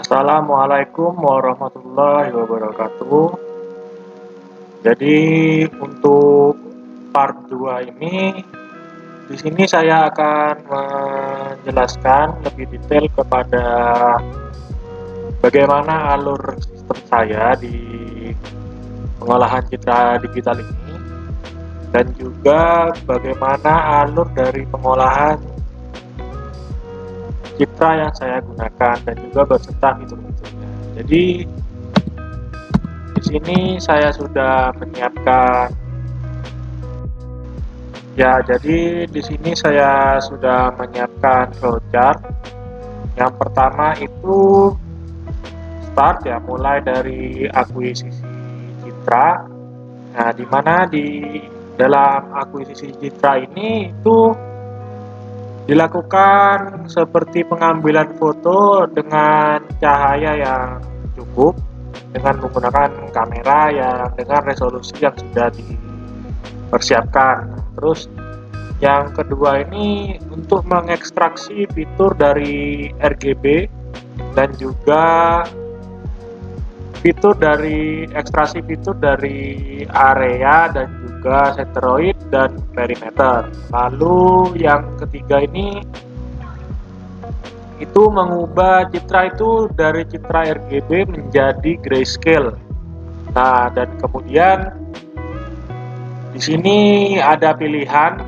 Assalamualaikum warahmatullahi wabarakatuh. Jadi untuk part 2 ini di sini saya akan menjelaskan lebih detail kepada bagaimana alur sistem saya di pengolahan citra digital ini dan juga bagaimana alur dari pengolahan citra yang saya gunakan dan juga beserta fitur-fiturnya. Jadi di sini saya sudah menyiapkan flowchart. Yang pertama itu start ya, mulai dari akuisisi citra. Nah, di mana di dalam akuisisi citra ini itu dilakukan seperti pengambilan foto dengan cahaya yang cukup dengan menggunakan kamera yang dengan resolusi yang sudah dipersiapkan. Terus yang kedua ini untuk mengekstraksi fitur dari RGB dan juga ekstraksi fitur dari area dan juga centroid dan perimeter. Lalu yang ketiga ini itu mengubah citra itu dari citra RGB menjadi grayscale. Nah, dan kemudian di sini ada pilihan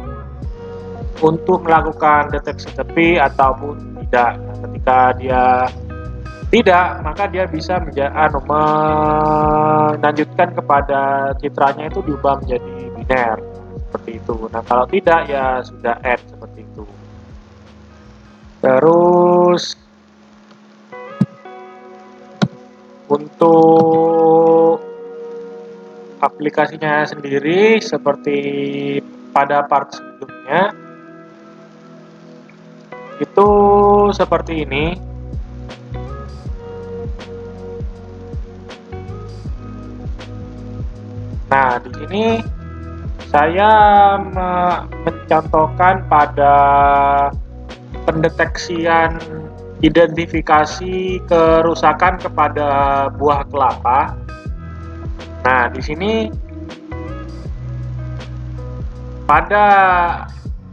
untuk melakukan deteksi tepi ataupun tidak. Nah, ketika dia tidak, maka dia bisa melanjutkan kepada citranya itu diubah menjadi biner seperti itu. Nah, kalau tidak ya sudah add seperti itu. Terus untuk aplikasinya sendiri seperti pada part sebelumnya itu seperti ini. Nah, di sini saya mencontohkan pada pendeteksian identifikasi kerusakan kepada buah kelapa. Nah, di sini pada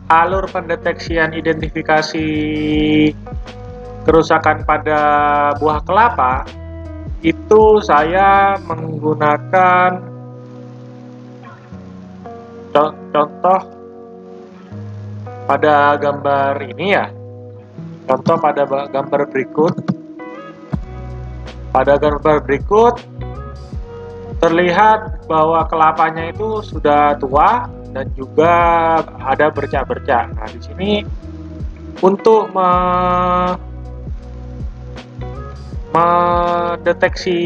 alur pendeteksian identifikasi kerusakan pada buah kelapa itu saya menggunakan contoh pada gambar ini ya. Contoh pada gambar berikut. Pada gambar berikut terlihat bahwa kelapanya itu sudah tua dan juga ada bercak-bercak. Nah, di sini untuk mendeteksi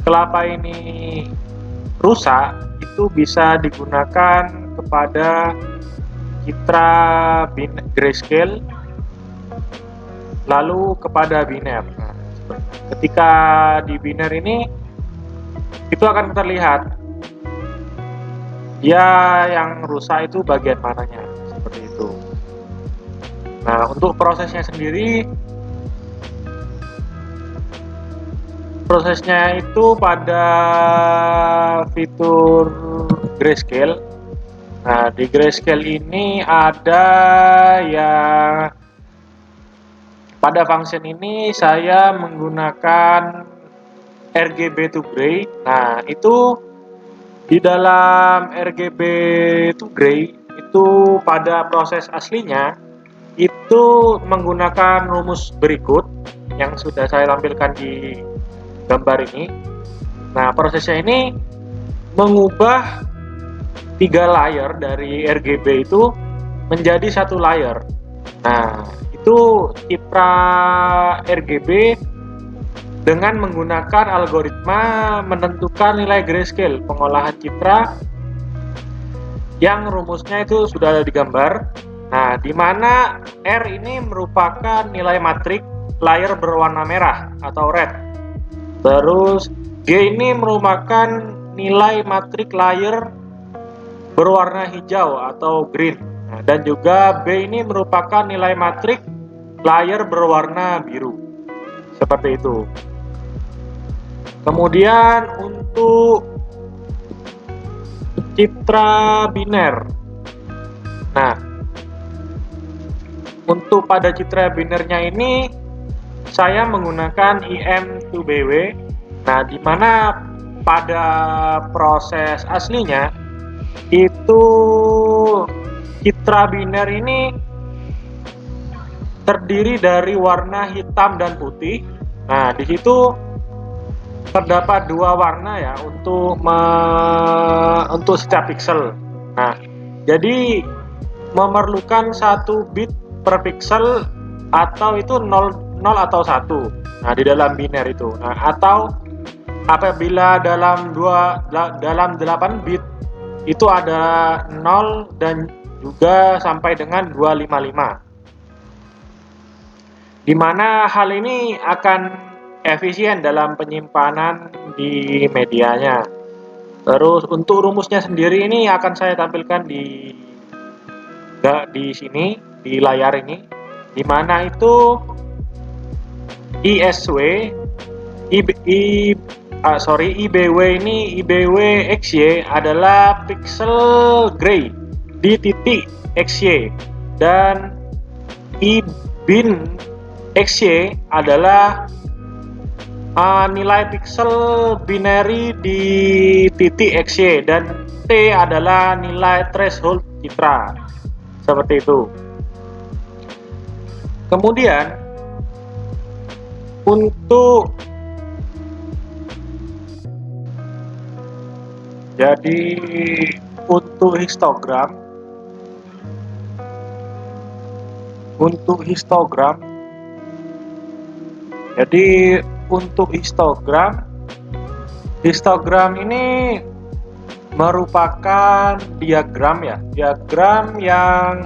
kelapa ini rusak itu bisa digunakan kepada citra grayscale lalu kepada biner. Nah, ketika di biner ini itu akan terlihat dia yang rusak itu bagian mananya seperti itu. Nah, untuk prosesnya itu pada fitur grayscale. Nah, di grayscale ini ada yang pada function ini saya menggunakan RGB to gray. Nah, itu di dalam RGB to gray itu pada proses aslinya itu menggunakan rumus berikut yang sudah saya tampilkan di gambar ini. Nah, prosesnya ini mengubah 3 layer dari RGB itu menjadi 1 layer. Nah, itu citra RGB dengan menggunakan algoritma menentukan nilai grayscale pengolahan citra yang rumusnya itu sudah ada di gambar. Nah, di mana R ini merupakan nilai matrik layer berwarna merah atau red. Terus G ini merupakan nilai matrik layer berwarna hijau atau green. Nah, dan juga B ini merupakan nilai matrik layer berwarna biru. seperti itu. Kemudian untuk citra biner. Nah, untuk pada citra binernya ini saya menggunakan IM2BW. Nah, di mana pada proses aslinya itu citra biner ini terdiri dari warna hitam dan putih. Nah, di situ terdapat dua warna ya untuk setiap pixel. Nah, jadi memerlukan 1 bit per pixel atau itu 0 atau 1. Nah, di dalam biner itu. Nah, atau apabila dalam 8 bit itu ada 0 dan juga sampai dengan 255. Di mana hal ini akan efisien dalam penyimpanan di medianya. Terus untuk rumusnya sendiri ini akan saya tampilkan di sini di layar ini, di mana itu IBW ini XY adalah pixel gray di titik XY, dan IBin XY adalah nilai pixel binary di titik XY, dan T adalah nilai threshold citra. Seperti itu. Kemudian untuk histogram, jadi untuk histogram ini merupakan diagram yang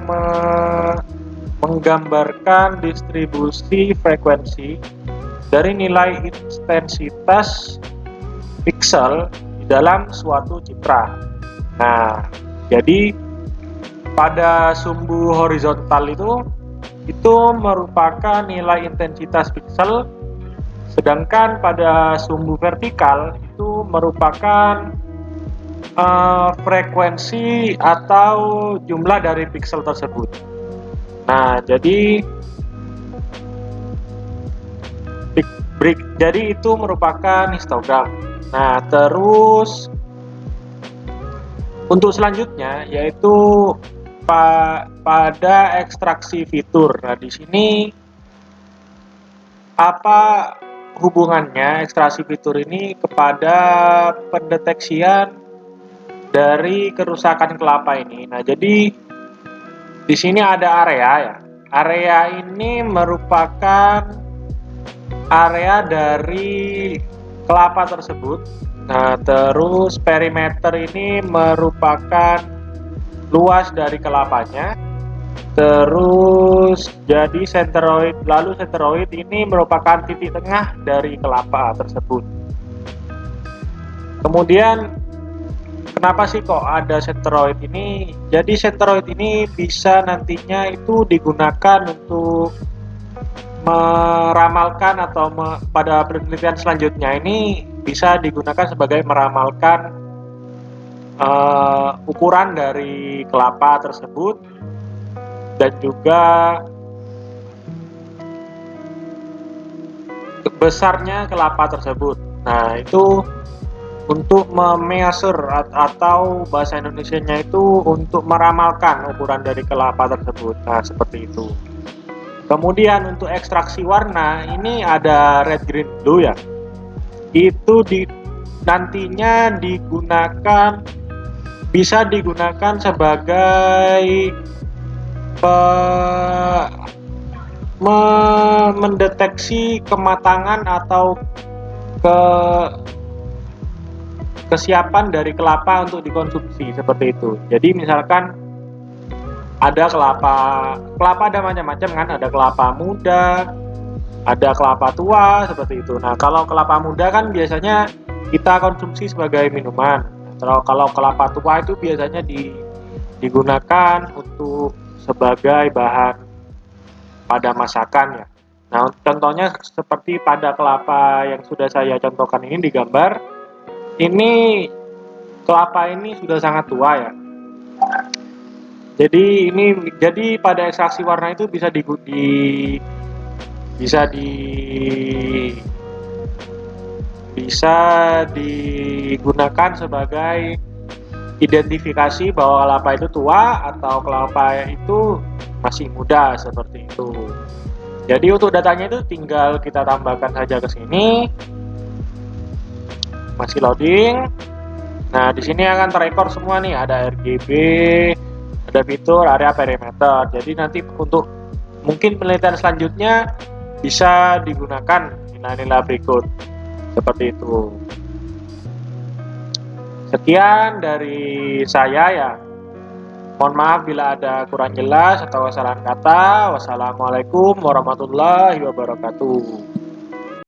menggambarkan distribusi frekuensi dari nilai intensitas pixel di dalam suatu citra. Nah, jadi pada sumbu horizontal itu merupakan nilai intensitas pixel, sedangkan pada sumbu vertikal itu merupakan frekuensi atau jumlah dari pixel tersebut. Nah, jadi itu merupakan histogram. Nah, terus untuk selanjutnya yaitu pada ekstraksi fitur. Nah, di sini apa hubungannya ekstraksi fitur ini kepada pendeteksian dari kerusakan kelapa ini? Nah, jadi di sini ada area ya. Area ini merupakan area dari kelapa tersebut. Nah, terus perimeter ini merupakan luas dari kelapanya. Terus jadi senteroid, lalu senteroid ini merupakan titik tengah dari kelapa tersebut. Kemudian kenapa sih kok ada senteroid ini? Jadi senteroid ini bisa nantinya itu digunakan untuk meramalkan atau pada penelitian selanjutnya ini bisa digunakan sebagai meramalkan ukuran dari kelapa tersebut dan juga besarnya kelapa tersebut. Nah, itu untuk memeasure atau bahasa Indonesianya itu untuk meramalkan ukuran dari kelapa tersebut. Nah, seperti itu. Kemudian untuk ekstraksi warna ini ada red, green, blue ya. Itu nantinya bisa digunakan sebagai mendeteksi kematangan atau kesiapan dari kelapa untuk dikonsumsi, seperti itu. Jadi misalkan ada kelapa ada macam-macam kan, ada kelapa muda, ada kelapa tua, seperti itu. Nah, kalau kelapa muda kan biasanya kita konsumsi sebagai minuman. Kalau kelapa tua itu biasanya digunakan untuk sebagai bahan pada masakan ya. Nah, contohnya seperti pada kelapa yang sudah saya contohkan ini di gambar. Ini kelapa ini sudah sangat tua ya. Jadi pada ekstraksi warna itu bisa di bisa digunakan sebagai identifikasi bahwa kelapa itu tua atau kelapa itu masih muda seperti itu. Jadi untuk datanya itu tinggal kita tambahkan saja ke sini. Masih loading. Nah, di sini akan terekor semua nih, ada RGB, ada fitur, area perimeter. Jadi nanti untuk mungkin penelitian selanjutnya bisa digunakan nilai-nilai berikut seperti itu. Sekian dari saya ya. Mohon maaf bila ada kurang jelas atau kesalahan kata. Wassalamualaikum warahmatullahi wabarakatuh.